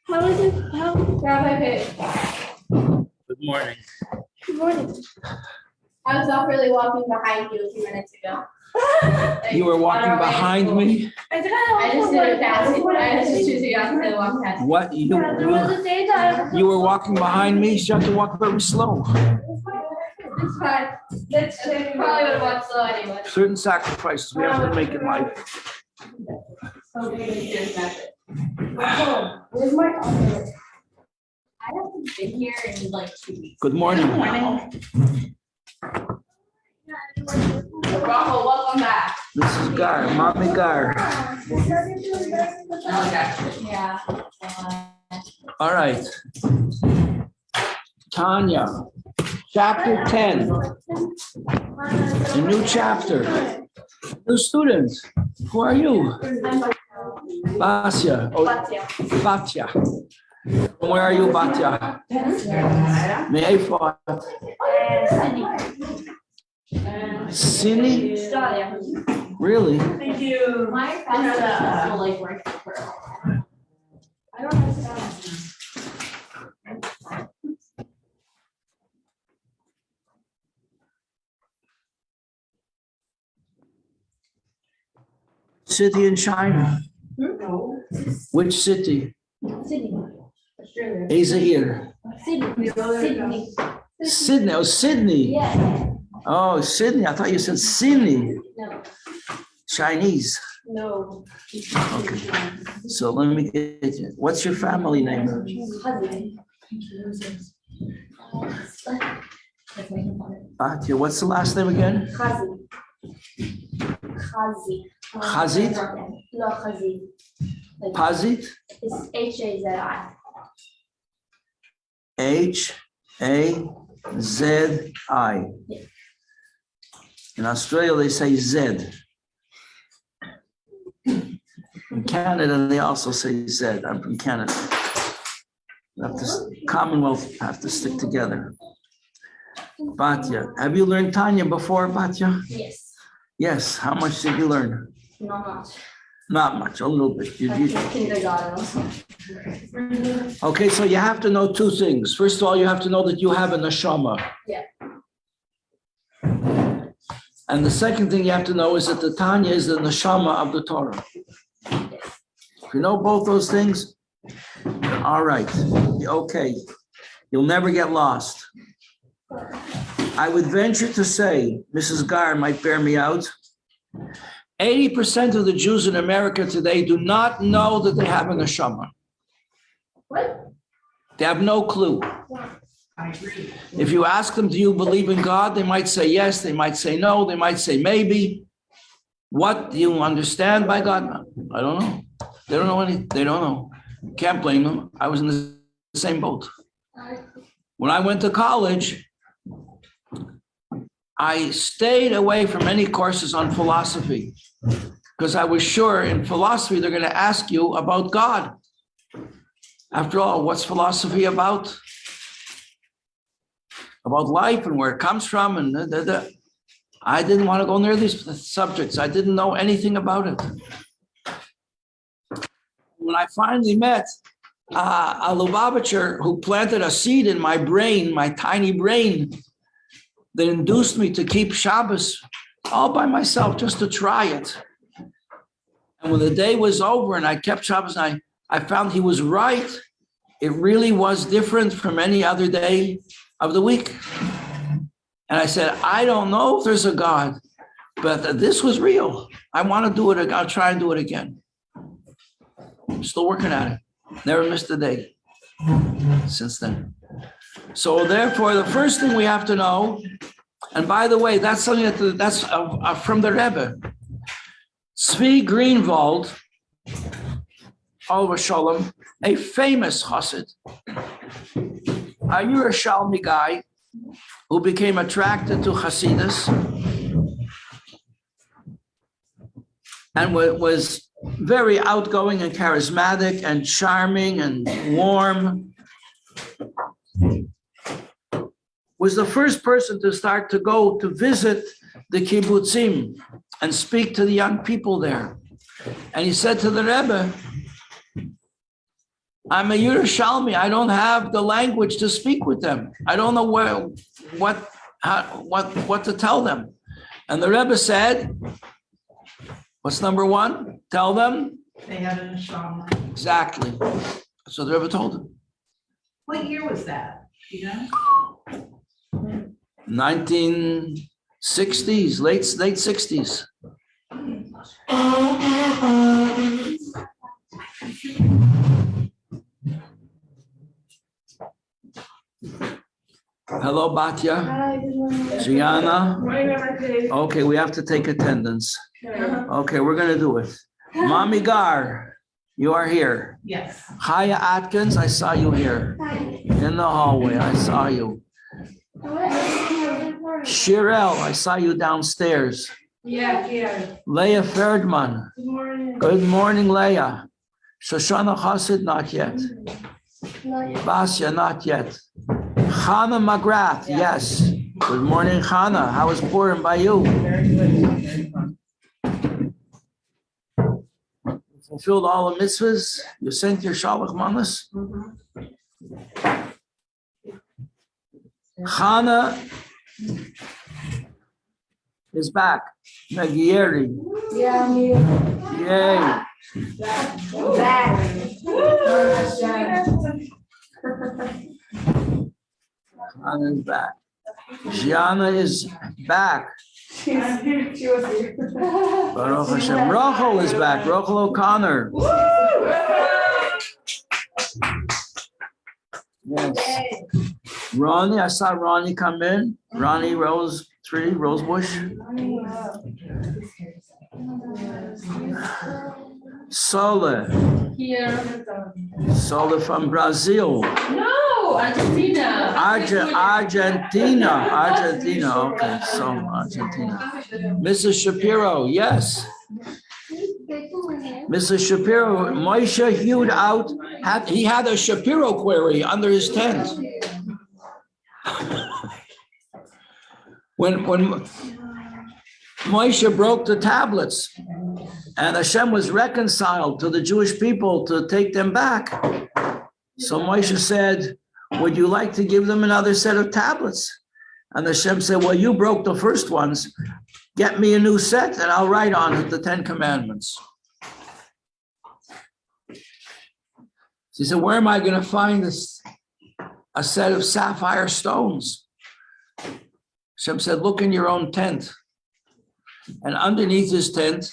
How is it? How? Rabbi Pape. Good morning. Good morning. I was not really walking behind you a few minutes ago. You were walking behind me? I think I just did it past you. I was just choosing not to walk past you. What? You were walking behind me? So you have to walk very slow. It's fine. That's probably would have walked slow anyway. Certain sacrifices we have to make in life. Where's my other? I haven't been here in like 2 weeks. Good morning. Rachel, welcome back. This is Gar, Mommy Gar. Yeah. All right. Tanya, chapter 10. A new chapter. New students. Who are you? Basya. Oh, Batya. Where are you, Batya? מאיפה? Sydney? Really? Thank you. My friends are like working for I don't have to. City in China. No. Which city? Sydney. Australia. Azair. Sydney. Sydney. Sydney. Oh, Sydney. Yeah. Oh, Sydney. I thought you said Sydney. No. Chinese. No. Okay. So let me get you. What's your family name? Batya. What's the last name again? Chazi. Chazit? No, Chazi. Like, Pazit? it's H-A-Z-I. H-A-Z-I. Yeah. In Australia, they say Z. In Canada, they also say Z. I'm from Canada. Commonwealth have to stick together. Batya. Have you learned Tanya before, Batya? Yes. Yes. How much did you learn? Not much. Not much, a little bit. Kindergarten. Okay, so you have to know two things. First of all, you have to know that you have a neshama. Yeah. And the second thing you have to know is that the Tanya is the neshama of the Torah. If you know both those things, all right, okay. You'll never get lost. I would venture to say, Mrs. Gar might bear me out, 80% of the Jews in America today do not know that they have a neshama. What? They have no clue. I agree. If you ask them, do you believe in God? They might say yes, they might say no, they might say maybe. What do you understand by God? I don't know. They don't know anything. They don't know. Can't blame them. I was in the same boat. When I went to college, I stayed away from any courses on philosophy because I was sure in philosophy they're going to ask you about God. After all, what's philosophy about? About life and where it comes from. And I didn't want to go near these subjects. I didn't know anything about it. When I finally met a Lubavitcher who planted a seed in my brain, my tiny brain, that induced me to keep Shabbos all by myself, just to try it. And when the day was over and I kept Shabbos, I found he was right. It really was different from any other day of the week. And I said, I don't know if there's a God, but this was real. I want to do it. I'll try and do it again. I'm still working at it. Never missed a day since then. So therefore, the first thing we have to know, and by the way, that's something that's from the Rebbe. Tzvi Greenwald, Alva Shalom, a famous chassid, a Yerushalmi guy who became attracted to Hasidus and was very outgoing and charismatic and charming and warm, was the first person to start to go to visit the kibbutzim and speak to the young people there. And he said to the Rebbe, I'm a Yerushalmi. I don't have the language to speak with them. I don't know what to tell them. And the Rebbe said, what's number one? Tell them. They had an neshama. Exactly. So the Rebbe told him. What year was that? You know? 1960s, late 60s. Hello, Batya. Hi, good morning. Gianna. Morning, Rabbi Pape. Okay, we have to take attendance. Okay, we're gonna do it. Mommy Gar, you are here. Yes. Chaya Atkins, I saw you here in the hallway. I saw you. Shirel, I saw you downstairs. Yeah. Leah Ferdman. Good morning. Good morning, Leah. Shoshana Chassid, not yet. Basya, not yet. Chana McGrath, yes. Good morning, Chana. How was Purim by you? Very good. Very fun. Fulfilled all the mitzvahs? You sent your Shalach Manas? Chana is back. Megieri. Yeah, I'm here. Yay. Back. Chana is back. Gianna is back. She was here. Baruch Hashem. Rachel is back. Rachel O'Connor. Yes. Ronnie, I saw Ronnie come in. Ronnie Rosebush. Sole. Here. Sole from Brazil. No, Argentina. Argentina. Okay, so Argentina. Mrs. Shapiro, yes. Mrs. Shapiro, Moshe hewed out, he had a Shapiro query under his tent. When Moshe broke the tablets and Hashem was reconciled to the Jewish people to take them back. So Moshe said, would you like to give them another set of tablets? And Hashem said, well, you broke the first ones. Get me a new set and I'll write on it the 10 Commandments. So he said, where am I going to find a set of sapphire stones? Hashem said, look in your own tent. And underneath his tent,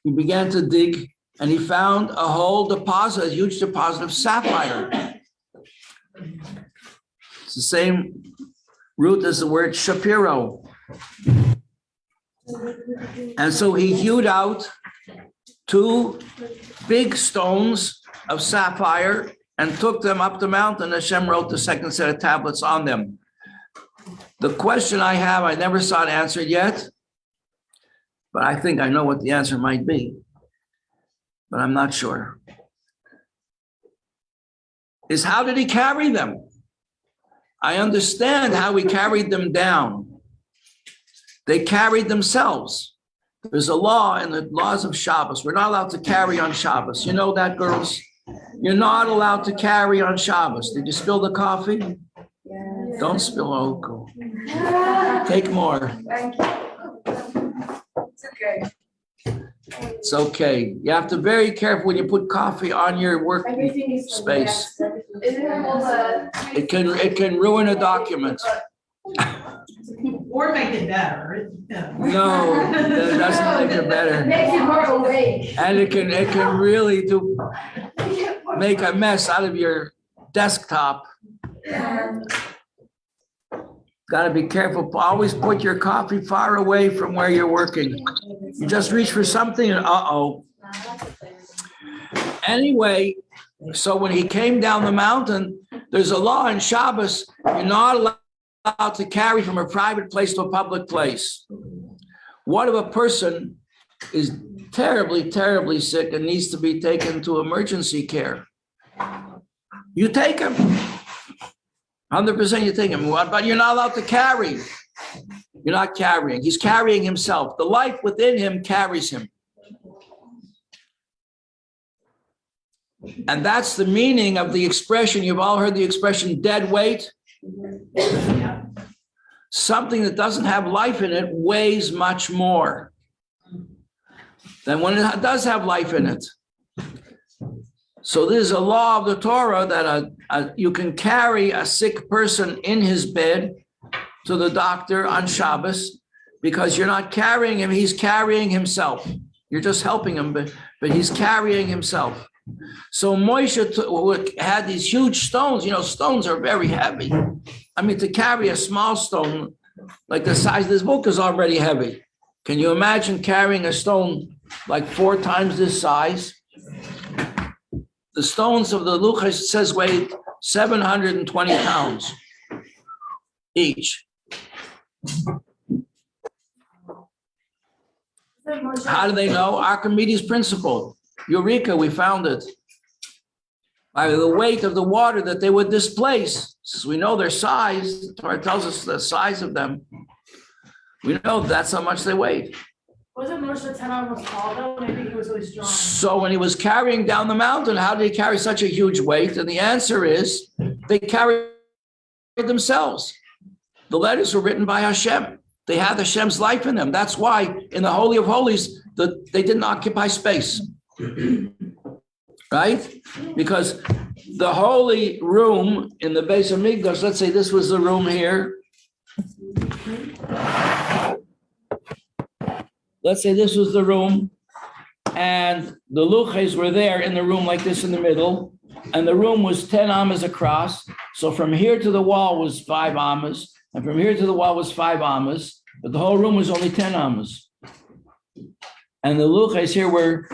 he began to dig and he found a whole deposit, a huge deposit of sapphire. It's the same root as the word Shapiro. And so he hewed out 2 big stones of sapphire and took them up the mountain. Hashem wrote the second set of tablets on them. The question I have, I never saw it answered yet, but I think I know what the answer might be, but I'm not sure, is how did he carry them? I understand how he carried them down. They carried themselves. There's a law in the laws of Shabbos. We're not allowed to carry on Shabbos. You know that, girls? You're not allowed to carry on Shabbos. Did you spill the coffee? Yes. Don't spill. Oh, cool. Take more. Thank you. It's okay. It's okay. You have to be very careful when you put coffee on your work Everything is space. Isn't it all It can ruin a document. Or make it better. No, that doesn't make it better. Makes it more awake. And it can really make a mess out of your desktop. Got to be careful. Always put your coffee far away from where you're working. You just reach for something and uh-oh. Anyway, so when he came down the mountain, there's a law in Shabbos, you're not allowed to carry from a private place to a public place. What if a person is terribly, terribly sick and needs to be taken to emergency care? You take him. 100% you take him, but you're not allowed to carry. You're not carrying. He's carrying himself. The life within him carries him. And that's the meaning of the expression. You've all heard the expression dead weight. Yeah. Something that doesn't have life in it weighs much more than when it does have life in it. So there's a law of the Torah that you can carry a sick person in his bed to the doctor on Shabbos because you're not carrying him, he's carrying himself. You're just helping him, but he's carrying himself. So Moshe had these huge stones. You know, stones are very heavy. I mean, to carry a small stone like the size of this book is already heavy. Can you imagine carrying a stone like 4 times this size? The stones of the Luchas, it says, weighed 720 pounds each. How do they know? Archimedes' principle. Eureka, we found it. By the weight of the water that they would displace. Since we know their size, the Torah tells us the size of them. We know that's how much they weighed. Wasn't Moshe 10 arms tall though? Maybe he was really strong. So when he was carrying down the mountain, how did he carry such a huge weight? And the answer is they carried themselves. The letters were written by Hashem. They had Hashem's life in them. That's why in the Holy of Holies, they didn't occupy space. Right? Because the holy room in the base of Mikdash, let's say this was the room here. Let's say this was the room, and the luches were there in the room like this in the middle, and the room was 10 amas across. So from here to the wall was 5 amas, and from here to the wall was 5 amas, but the whole room was only 10 amas. And the luches here were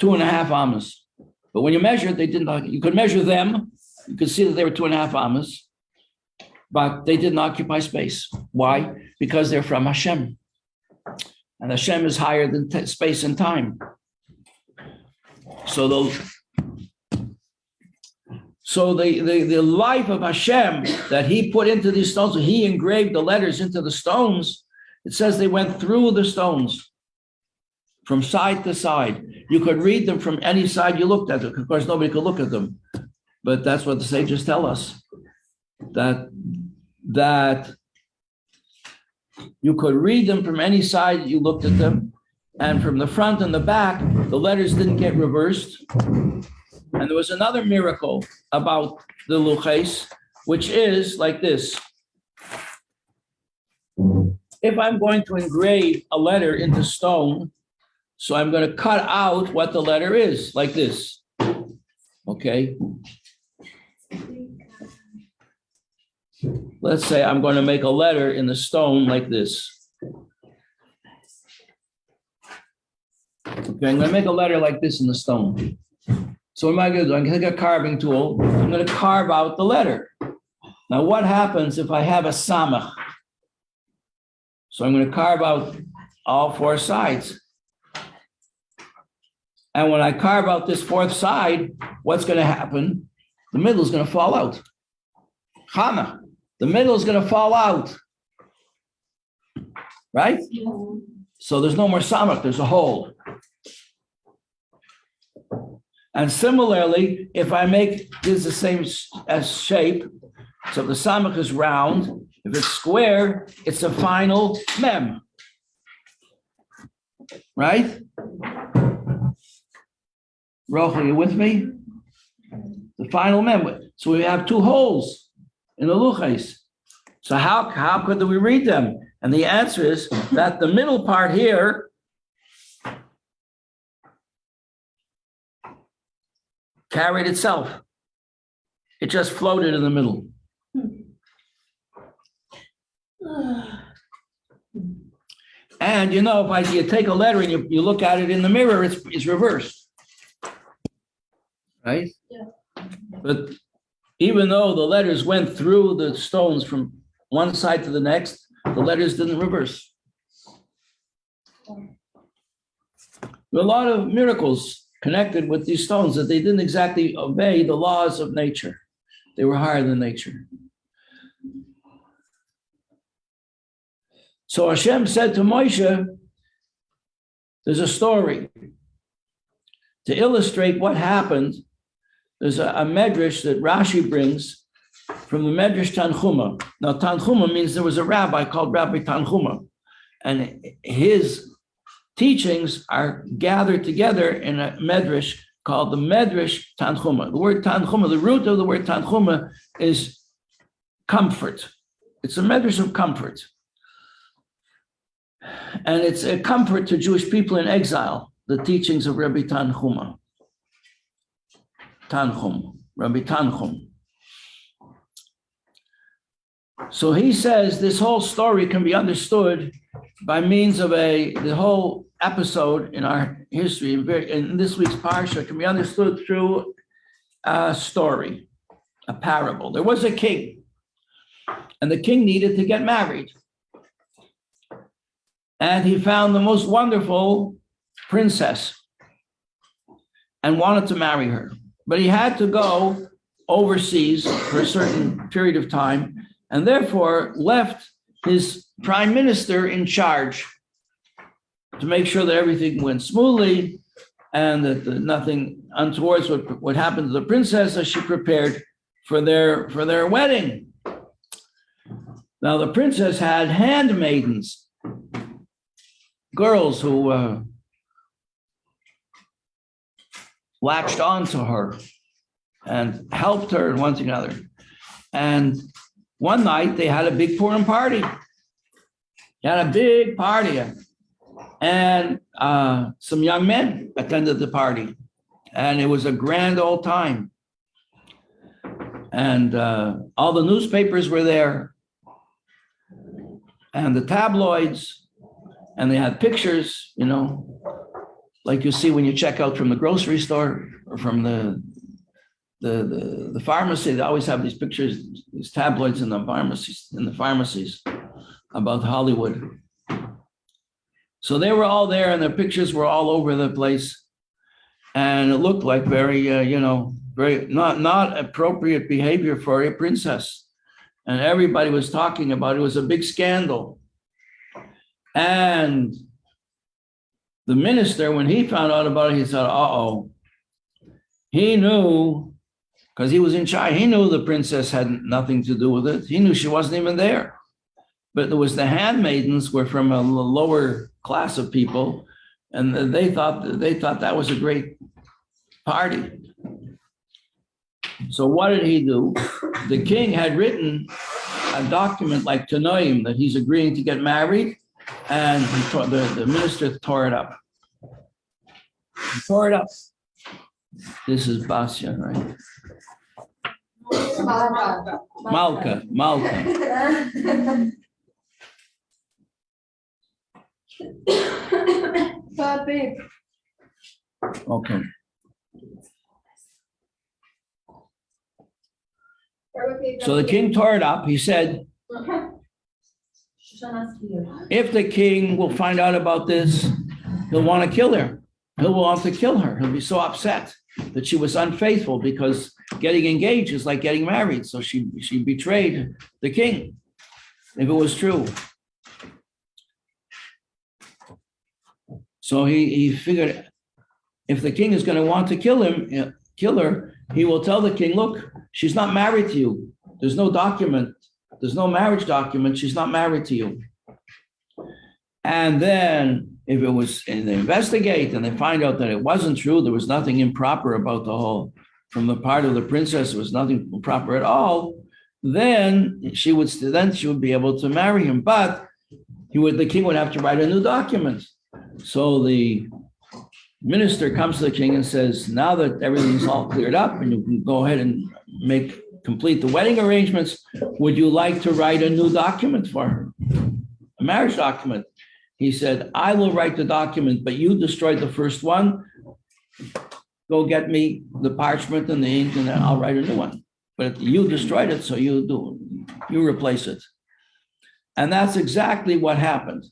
2.5 amas. But when you measured, they didn't. You could measure them. You could see that they were 2.5 amas, but they didn't occupy space. Why? Because they're from Hashem. And Hashem is higher than space and time. So the life of Hashem that he put into these stones, he engraved the letters into the stones. It says they went through the stones from side to side. You could read them from any side you looked at them. Of course, nobody could look at them. But that's what the sages tell us, that you could read them from any side you looked at them, and from the front and the back, the letters didn't get reversed. And there was another miracle about the luches, which is like this. If I'm going to engrave a letter into stone, so I'm going to cut out what the letter is, like this. Okay. Let's say I'm going to make a letter in the stone like this. Okay, I'm going to make a letter like this in the stone. So what am I going to do? I'm going to take a carving tool. I'm going to carve out the letter. Now, what happens if I have a samach? So I'm going to carve out all 4 sides. And when I carve out this 4th side, what's going to happen? The middle is going to fall out. Chana. The middle is going to fall out, right? So there's no more samach, there's a hole. And similarly, if I make this the same as shape, so if the samach is round, if it's square, it's a final mem, right? Rochel, you with me? The final mem. So we have 2 holes in the luches. So how could we read them? And the answer is that the middle part here carried itself. It just floated in the middle. And you know, if you take a letter and you look at it in the mirror, it's reversed. Right? Yeah. But even though the letters went through the stones from one side to the next, the letters didn't reverse. There were a lot of miracles connected with these stones that they didn't exactly obey the laws of nature. They were higher than nature. So Hashem said to Moshe, there's a story to illustrate what happened there's a medrash that Rashi brings from the medrash Tanchuma. Now, Tanchuma means there was a rabbi called Rabbi Tanchuma, and his teachings are gathered together in a medrash called the medrash Tanchuma. The word Tanchuma, the root of the word Tanchuma is comfort. It's a medrash of comfort. And it's a comfort to Jewish people in exile, the teachings of Rabbi Tanchuma. Rabbi Tanchum. So he says this whole story can be understood by means of the whole episode in our history, in this week's parsha, can be understood through a story, a parable. There was a king, and the king needed to get married. And he found the most wonderful princess and wanted to marry her. But he had to go overseas for a certain period of time, and therefore left his prime minister in charge to make sure that everything went smoothly and that nothing untoward would happen to the princess as she prepared for their wedding. Now the princess had handmaidens, girls who latched onto her and helped her and one to another. And one night they had a big Purim party. They had a big party, and some young men attended the party, and it was a grand old time. And all the newspapers were there, and the tabloids, and they had pictures, like you see when you check out from the grocery store or from the pharmacy. They always have these pictures, these tabloids in the pharmacies about Hollywood. So they were all there, and their pictures were all over the place, and it looked like very, very not appropriate behavior for a princess. And everybody was talking about it. It was a big scandal. And the minister, when he found out about it, he said, uh-oh. He knew, because he was in charge, he knew the princess had nothing to do with it. He knew she wasn't even there. But there was the handmaidens were from a lower class of people, and they thought that was a great party. So what did he do? The king had written a document like Tanoim that he's agreeing to get married, and the minister tore it up. He tore it up. This is Basya, right? Malka. Pape. Okay. So the king tore it up. He said, if the king will find out about this, he'll want to kill her. He'll want to kill her. He'll be so upset that she was unfaithful, because getting engaged is like getting married. So she betrayed the king, if it was true. So he figured if the king is going to want to kill her, he will tell the king, look, she's not married to you. There's no document. There's no marriage document. She's not married to you. And then if they investigate and they find out that it wasn't true, there was nothing improper about from the part of the princess, there was nothing improper at all, then she would be able to marry him. But the king would have to write a new document. So the minister comes to the king and says, now that everything's all cleared up and you can go ahead and complete the wedding arrangements, would you like to write a new document for her? A marriage document. He said, I will write the document, but you destroyed the first one. Go get me the parchment and the ink, and then I'll write a new one. But you destroyed it, so you replace it. And that's exactly what happened.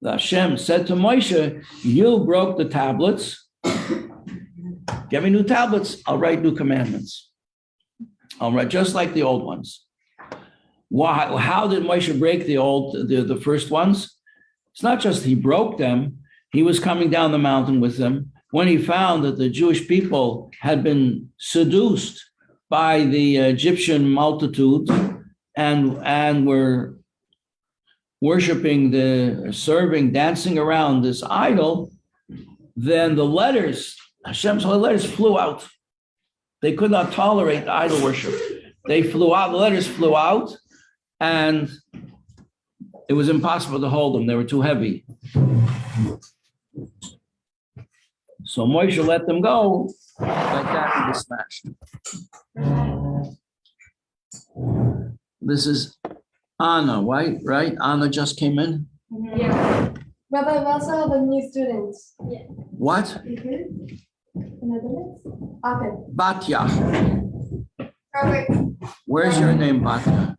The Hashem said to Moshe, you broke the tablets. Get me new tablets. I'll write new commandments. I'll write just like the old ones. Why? How did Moshe break the first ones? It's not just he broke them. He was coming down the mountain with them. when he found that the Jewish people had been seduced by the Egyptian multitude and were worshiping serving, dancing around this idol, then the letters, Hashem's holy letters flew out. They could not tolerate idol worship. They flew out, the letters flew out, and it was impossible to hold them. They were too heavy. So Moshe let them go like that and they smashed. This is Anna, right? Anna just came in. Yeah. Rabbi, we also have a new student. Yeah. What? Okay. Okay. Batya. Perfect. Where's your name, Batya?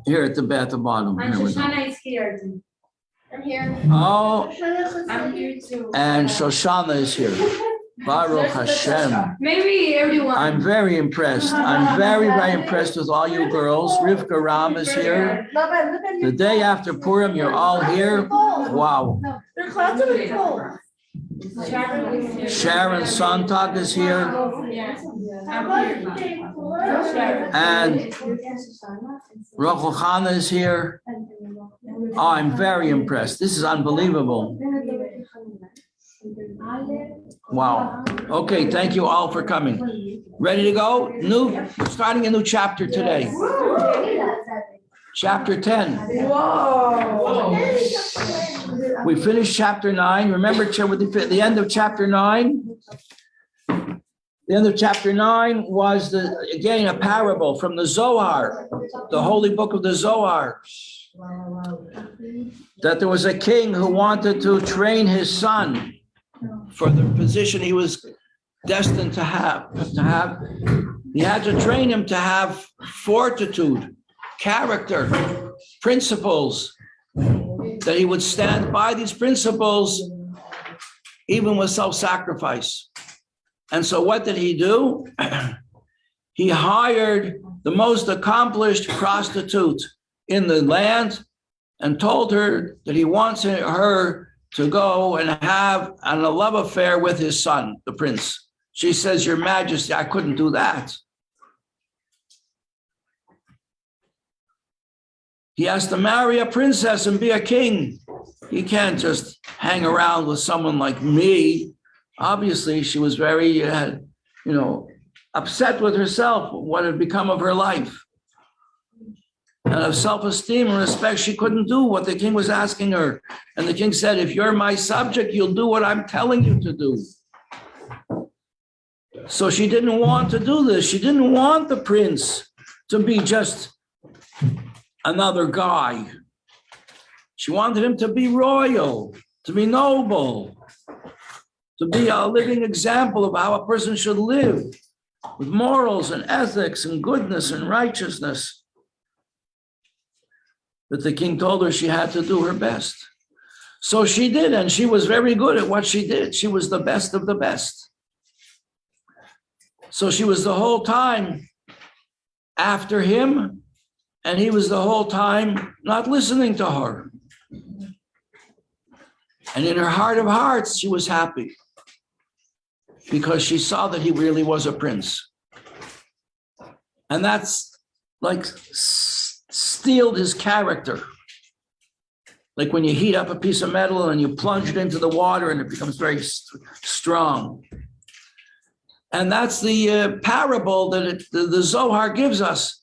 Here at the bottom. And Here we go. Shoshana is here. I'm here. Oh, I'm here too. and Shoshana is here. Baruch Hashem. Maybe everyone. I'm very impressed. I'm very, very impressed with all you girls. Rivka Ram is here. Rabbi, look at The day after Purim, you're all here. Wow. Their clouds are full. Sharon Sontag is here. And Rachel Chana is here. Oh, I'm very impressed. This is unbelievable. Wow. Okay, thank you all for coming. Ready to go? Starting a new chapter today. Chapter 10. Whoa. We finished chapter 9. Remember the end of chapter 9? The end of chapter 9 was again a parable from the Zohar, the holy book of the Zohar. That there was a king who wanted to train his son for the position he was destined to have. He had to train him to have fortitude, character, principles, that he would stand by these principles even with self-sacrifice. And so what did he do? He hired the most accomplished prostitute in the land and told her that he wants her to go and have a love affair with his son, the prince. She says, Your Majesty, I couldn't do that. He has to marry a princess and be a king. He can't just hang around with someone like me. Obviously, she was very, upset with herself, what had become of her life. And of self-esteem and respect, she couldn't do what the king was asking her. And the king said, if you're my subject, you'll do what I'm telling you to do. So she didn't want to do this. She didn't want the prince to be just another guy. She wanted him to be royal, to be noble, to be a living example of how a person should live with morals and ethics and goodness and righteousness. But the king told her she had to do her best. So she did, and she was very good at what she did. She was the best of the best. So she was the whole time after him, and he was the whole time not listening to her. And in her heart of hearts, she was happy because she saw that he really was a prince. And that's like steeled his character. Like when you heat up a piece of metal and you plunge it into the water and it becomes very strong. And that's the parable that the Zohar gives us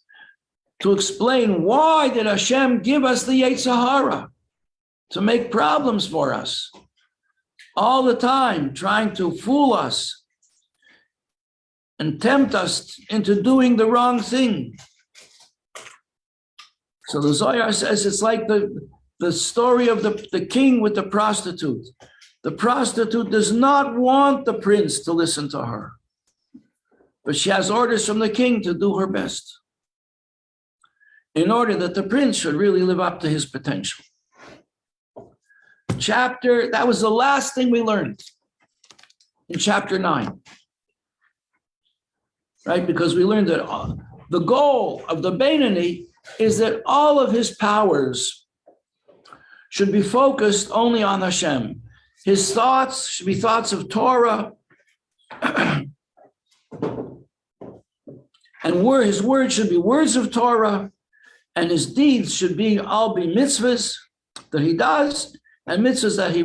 to explain why did Hashem give us the Yetzer Hara? To make problems for us. All the time, trying to fool us and tempt us into doing the wrong thing. So the Zohar says it's like the story of the king with the prostitute. The prostitute does not want the prince to listen to her, but she has orders from the king to do her best in order that the prince should really live up to his potential. That was the last thing we learned in chapter 9. Right? Because we learned that the goal of the Beinoni is that all of his powers should be focused only on Hashem. His thoughts should be thoughts of Torah. And his words should be words of Torah, and his deeds should be all be mitzvahs that he does, and mitzvahs that he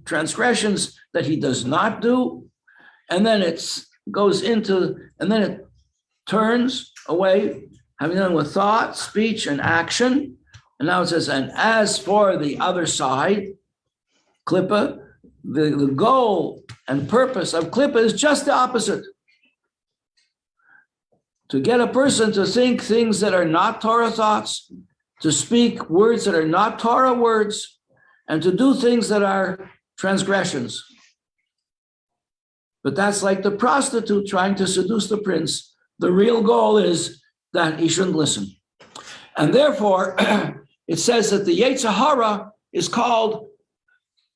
transgressions that he does not do. And then it turns away, having done with thought, speech, and action. And now it says, and as for the other side, Klippa, the goal and purpose of Klippa is just the opposite. To get a person to think things that are not Torah thoughts, to speak words that are not Torah words, and to do things that are transgressions. But that's like the prostitute trying to seduce the prince. The real goal is that he shouldn't listen. And therefore, it says that the Yetzer Hara is called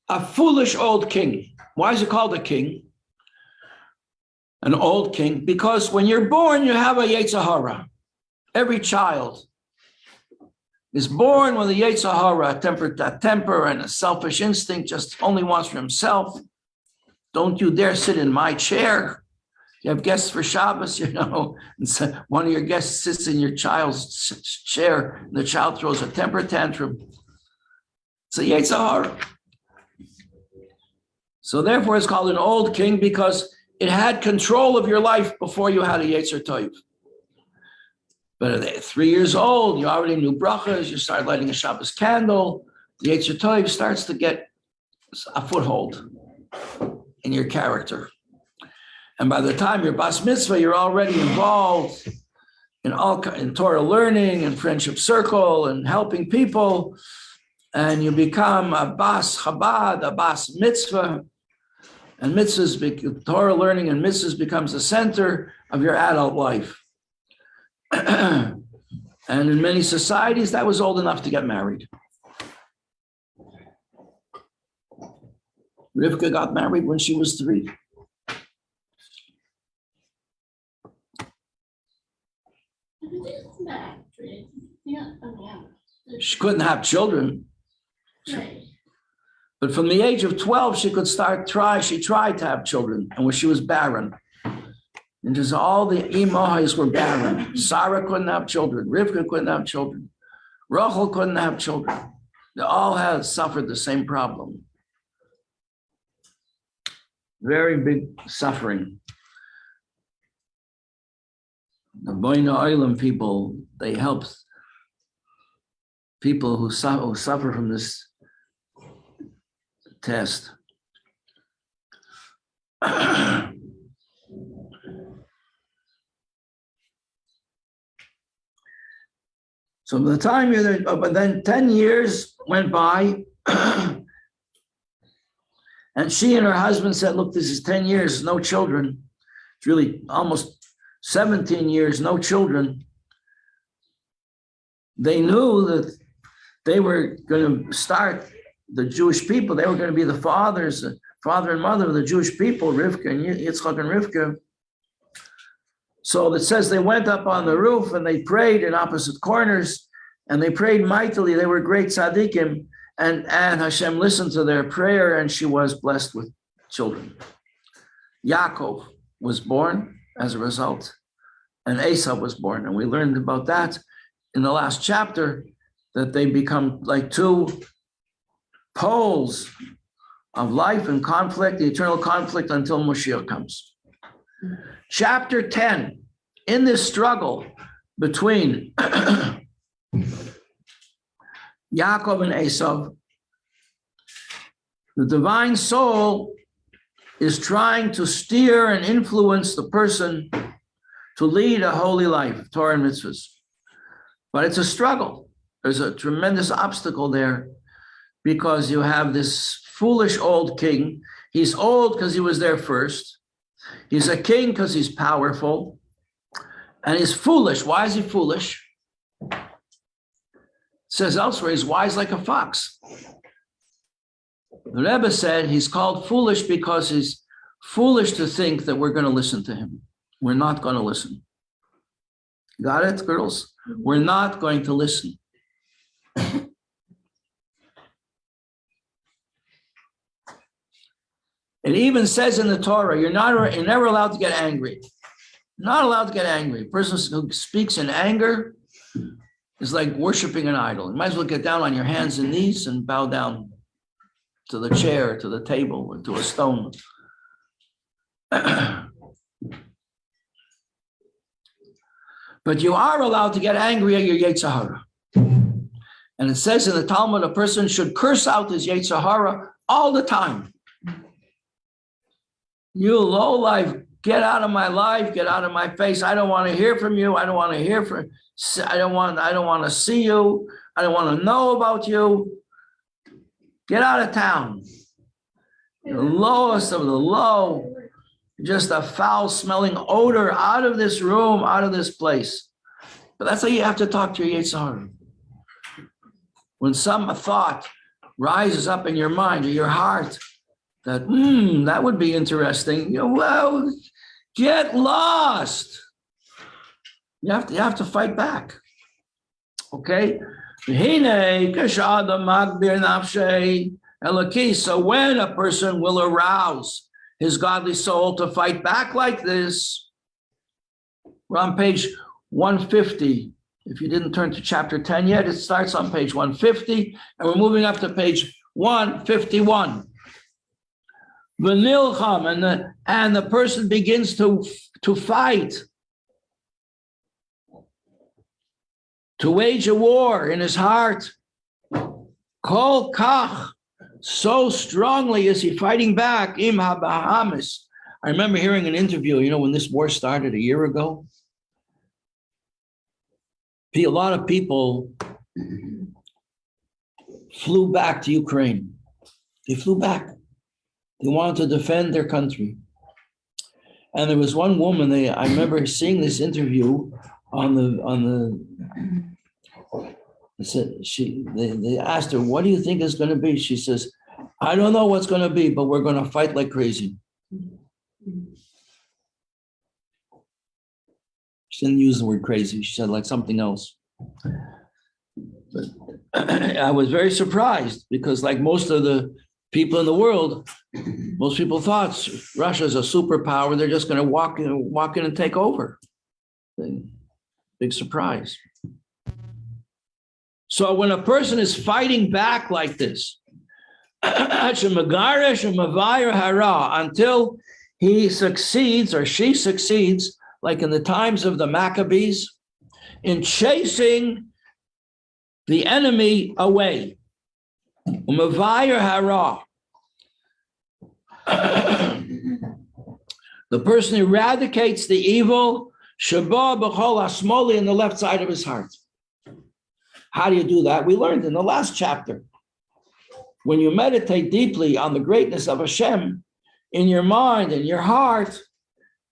a foolish old king. Why is it called a king? An old king? Because when you're born, you have a Yetzer Hara. Every child is born with a Yetzer Hara, a temper and a selfish instinct, just only wants for himself. Don't you dare sit in my chair. You have guests for Shabbos, and so one of your guests sits in your child's chair, and the child throws a temper tantrum. It's a Yetzer Hara. So therefore, it's called an old king because it had control of your life before you had a Yetzer Tov. But at 3 years old, you already knew brachas, you start lighting a Shabbos candle, the Yetzer Tov starts to get a foothold in your character. And by the time you're bas mitzvah, you're already involved in Torah learning and friendship circle and helping people. And you become a bas Chabad, a bas mitzvah. And mitzvahs, Torah learning and mitzvahs becomes the center of your adult life. And in many societies, that was old enough to get married. Rivka got married when she was 3. She couldn't have children. But from the age of 12, she could she tried to have children, and when she was barren. And just all the Imahis were barren. Sarah couldn't have children. Rivka couldn't have children. Rachel couldn't have children. They all had suffered the same problem. Very big suffering. The Boina Olam people, they helped people who suffer from this test. So by the time you're there, but then 10 years went by, and she and her husband said, look, this is 10 years, no children. It's really almost 17 years, no children. They knew that they were going to start the Jewish people. They were going to be the father and mother of the Jewish people, Rivka and Yitzchak and Rivka. So it says they went up on the roof and they prayed in opposite corners, and they prayed mightily. They were great tzaddikim, and Hashem listened to their prayer, and she was blessed with children. Yaakov was born as a result, and Esau was born. And we learned about that in the last chapter, that they become like two poles of life and conflict, the eternal conflict until Moshiach comes. Chapter 10, in this struggle between Yaakov and Esau, the divine soul is trying to steer and influence the person to lead a holy life, Torah and mitzvahs. But it's a struggle. There's a tremendous obstacle there because you have this foolish old king. He's old because he was there first. He's a king because he's powerful. And he's foolish. Why is he foolish? It says elsewhere, he's wise like a fox. The Rebbe said he's called foolish because he's foolish to think that we're going to listen to him. We're not going to listen. Got it, girls? We're not going to listen. It even says in the Torah, you're never allowed to get angry. Not allowed to get angry. A person who speaks in anger is like worshiping an idol. You might as well get down on your hands and knees and bow down to the chair, to the table, or to a stone. But you are allowed to get angry at your Yetzer Hara. And it says in the Talmud, a person should curse out his Yetzer Hara all the time. You lowlife, get out of my life, get out of my face. I don't want to hear from you. I don't want to hear from, I don't want to see you. I don't want to know about you. Get out of town. The lowest of the low, just a foul smelling odor out of this room, out of this place. But that's how you have to talk to your Yetzer Hara. When some thought rises up in your mind or your heart, that, that would be interesting. Well, get lost. You have to fight back. Okay? So when a person will arouse his godly soul to fight back like this, we're on page 150. If you didn't turn to chapter 10 yet, it starts on page 150, and we're moving up to page 151. V'nilcham, and the person begins to fight, to wage a war in his heart. Kol kach, so strongly is he fighting back. Im habahamis. I remember hearing an interview, when this war started a year ago. A lot of people flew back to Ukraine. They flew back. They wanted to defend their country. And there was one woman, I remember seeing this interview they asked her, what do you think is going to be? She says, I don't know what's going to be, but we're going to fight like crazy. She didn't use the word crazy. She said like something else. But I was very surprised because like most of the people in the world, most people thought Russia's a superpower. They're just going to walk in and take over. Big surprise. So when a person is fighting back like this, until he succeeds or she succeeds, like in the times of the Maccabees, in chasing the enemy away. The person eradicates the evil Shabbat b'chol hashmoli in the left side of his heart. How do you do that? We learned in the last chapter. When you meditate deeply on the greatness of Hashem, in your mind and your heart,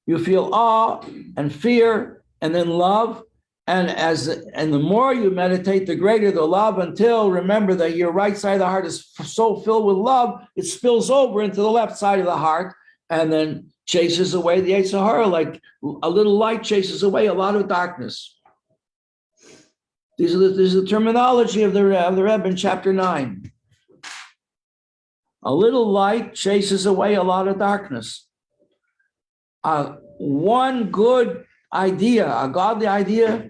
you feel awe and fear and then love. And the more you meditate, the greater the love, until remember that your right side of the heart is so filled with love, it spills over into the left side of the heart and then chases away the Yetzer Hara, like a little light chases away a lot of darkness. This is the terminology of the Rebbe in chapter 9. A little light chases away a lot of darkness. One good idea, a godly idea,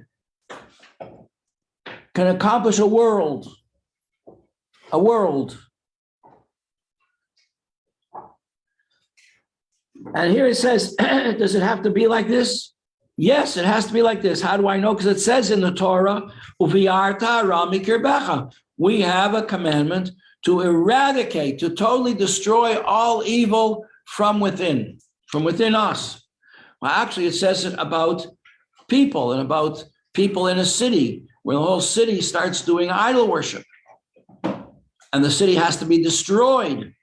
can accomplish a world. A world. And here it says, does it have to be like this? Yes, it has to be like this. How do I know? Because it says in the Torah, we have a commandment to eradicate, to totally destroy all evil from within us. Well, actually, it says it about people and about people in a city, where the whole city starts doing idol worship. And the city has to be destroyed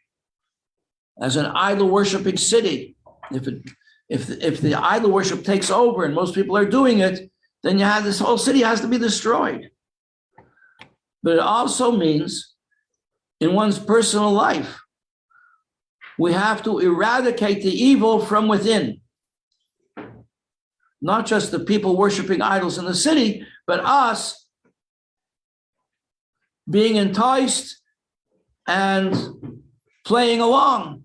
as an idol worshiping city. If the idol worship takes over and most people are doing it, then you have this whole city has to be destroyed. But it also means in one's personal life, we have to eradicate the evil from within. Not just the people worshiping idols in the city, but us being enticed and playing along.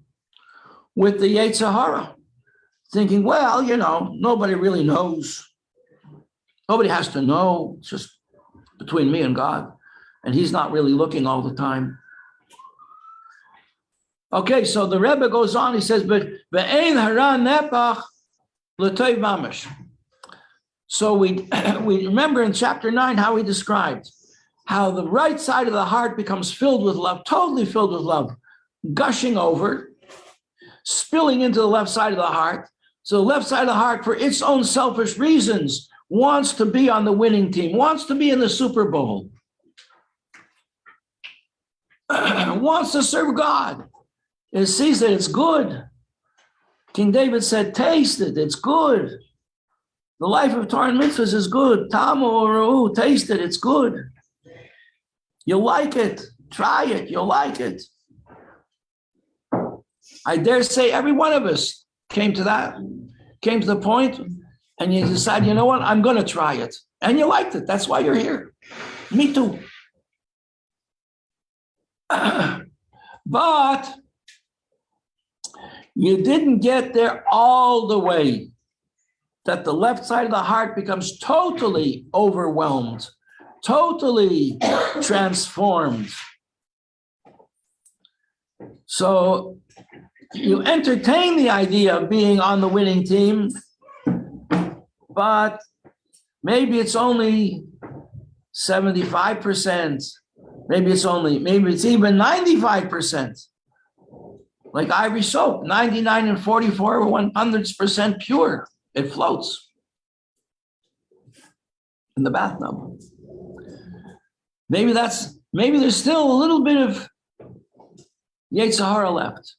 with the Yetzer Hara, thinking, well, nobody really knows. Nobody has to know. It's just between me and God. And he's not really looking all the time. Okay, so the Rebbe goes on, he says, but ve'ein hara nepach l'toiv mamash. So we remember in chapter 9 how he described how the right side of the heart becomes filled with love, totally filled with love, gushing over, spilling into the left side of the heart. So the left side of the heart, for its own selfish reasons, wants to be on the winning team, wants to be in the Super Bowl, wants to serve God. It sees that it's good. King David said, taste it, it's good. The life of Torah and mitzvahs is good. Tamu or taste it, it's good. You'll like it. Try it, you'll like it. I dare say every one of us came to the point, and you decide, you know what, I'm going to try it. And you liked it. That's why you're here. Me too. But you didn't get there all the way, that the left side of the heart becomes totally overwhelmed, totally transformed. So you entertain the idea of being on the winning team, but maybe it's only 75%. Maybe it's even 95%. Like ivory soap, 99 and 44, 100% pure. It floats in the bathtub. Maybe there's still a little bit of Yetzer Hara left.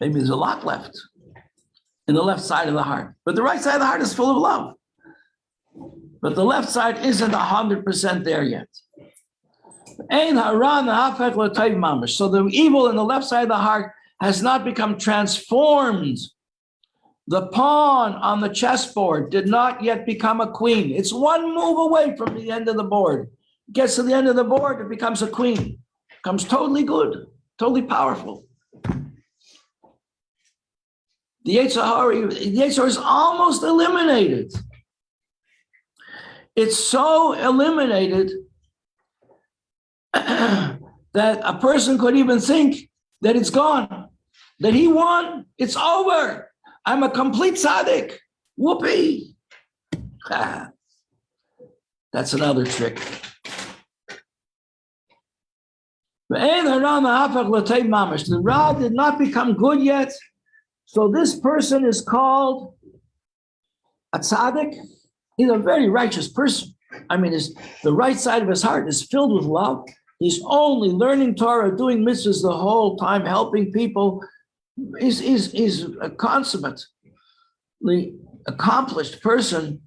Maybe there's a lot left in the left side of the heart. But the right side of the heart is full of love. But the left side isn't 100% there yet. So the evil in the left side of the heart has not become transformed. The pawn on the chessboard did not yet become a queen. It's one move away from the end of the board. It gets to the end of the board, it becomes a queen. It becomes totally good, totally powerful. The Yetzer Hara is almost eliminated. It's so eliminated that a person could even think that it's gone, that he won, it's over. I'm a complete tzaddik. Whoopee. That's another trick. The Ra did not become good yet, so this person is called a tzaddik. He's a very righteous person. I mean, the right side of his heart is filled with love. He's only learning Torah, doing mitzvahs the whole time, helping people. He's a consummately accomplished person,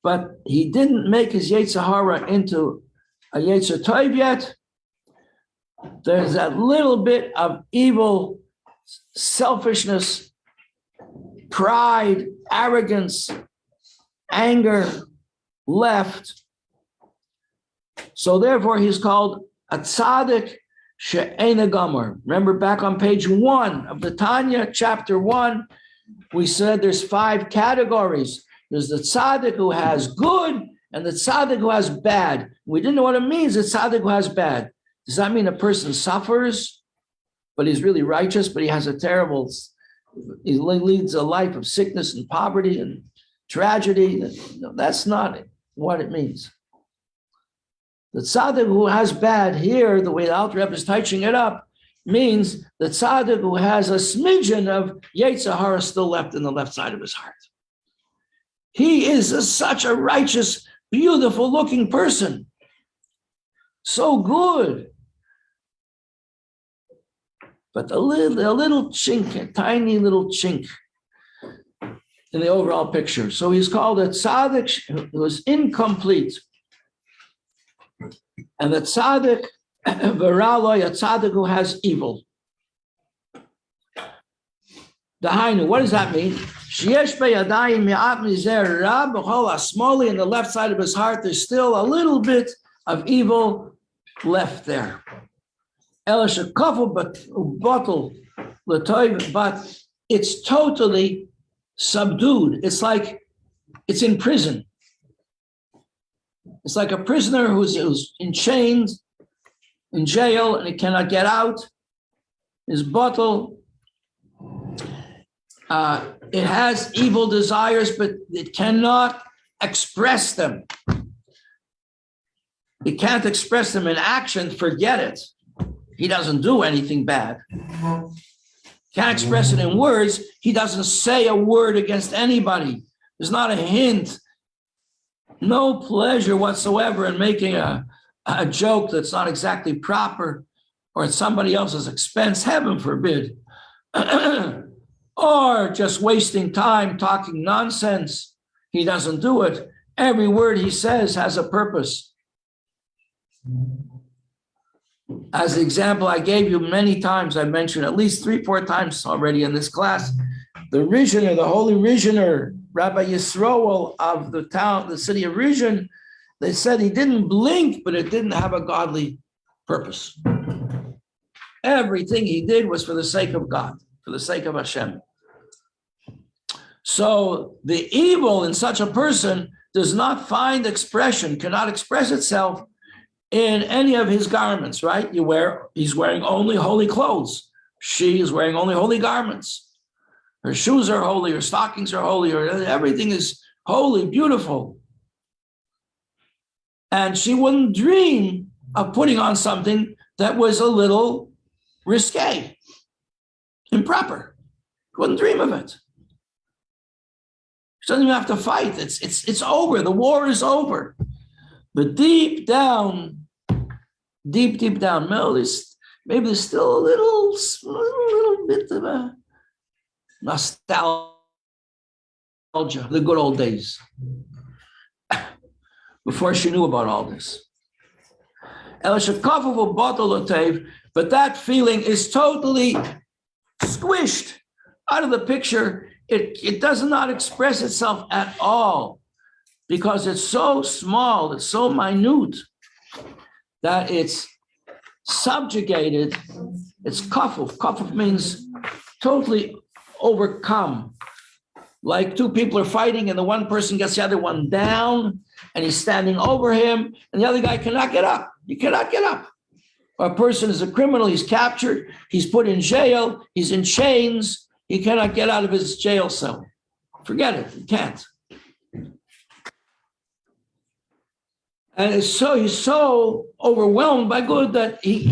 but he didn't make his Yetzer Hara into a Yetzer Tov yet. There's that little bit of evil, selfishness, pride, arrogance, anger left. So therefore he's called a tzaddik she'ena gomer. Remember back on page 1 of the Tanya, chapter 1, we said there's 5 categories. There's the tzaddik who has good and the tzaddik who has bad. We didn't know what it means, the tzaddik who has bad. Does that mean a person suffers, but he's really righteous, but he has he leads a life of sickness and poverty and tragedy? No, that's not what it means. The tzaddik who has bad here, the way the Alter Rebbe is touching it up, means the tzaddik who has a smidgen of Yetzer Hara still left in the left side of his heart. He is such a righteous, beautiful looking person. So good. But a little chink, a tiny little chink in the overall picture. So he's called a tzaddik who is incomplete. And the tzaddik, v'raloi, a tzaddik who has evil. Dahainu, what does that mean? Sheyesh beyadayim mi'at mizer ra b'chol ha'smoli, in the left side of his heart, there's still a little bit of evil left there. Ela shekafu bottle l'toiv, but it's totally subdued. It's like it's in prison. It's like a prisoner who's in chains, in jail, and he cannot get out. His bottle, it has evil desires, but it cannot express them. It can't express them in action, forget it. He doesn't do anything bad. Can't express it in words. He doesn't say a word against anybody. There's not a hint. No pleasure whatsoever in making a joke that's not exactly proper or at somebody else's expense, heaven forbid. Or just wasting time talking nonsense. He doesn't do it. Every word he says has a purpose. As the example I gave you many times, I mentioned at least 3-4 times already in this class, the Rizhiner, the holy Rizhiner, Rabbi Yisroel of the city of Rizhin, they said he didn't blink, but it didn't have a godly purpose. Everything he did was for the sake of God, for the sake of Hashem. So the evil in such a person does not find expression, cannot express itself in any of his garments, right? He's wearing only holy clothes. She is wearing only holy garments. Her shoes are holy, her stockings are holy, everything is holy, beautiful. And she wouldn't dream of putting on something that was a little risque, improper. She wouldn't dream of it. She doesn't even have to fight. It's over. The war is over. But deep down, maybe there's still a little bit of a nostalgia, the good old days, before she knew about all this. But that feeling is totally squished out of the picture. It does not express itself at all because it's so small, it's so minute that it's subjugated. It's kafuf. Kafuf means totally overcome. Like two people are fighting and the one person gets the other one down and he's standing over him and the other guy cannot get up. He cannot get up. A person is a criminal, he's captured, he's put in jail, he's in chains, he cannot get out of his jail cell. Forget it, he can't. And he's so overwhelmed by good that he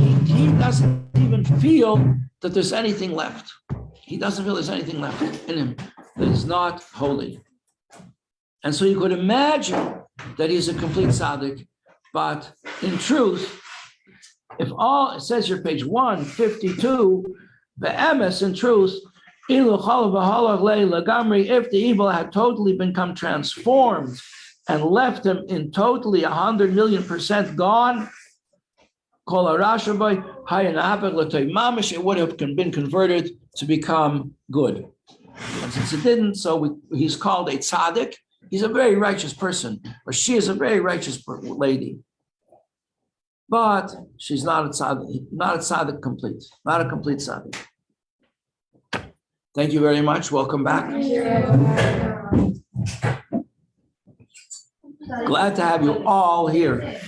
doesn't even feel that there's anything left. He doesn't feel there's anything left in him that is not holy. And so you could imagine that he's a complete tzaddik, but in truth, it says here, page 152, be'emes, in truth, if the evil had totally become transformed and left him in totally 100,000,000% gone, it would have been converted to become good. And since it didn't, so he's called a tzaddik. He's a very righteous person, or she is a very righteous lady. But she's not a tzaddik complete, not a complete tzaddik. Thank you very much. Welcome back. Glad to have you all here.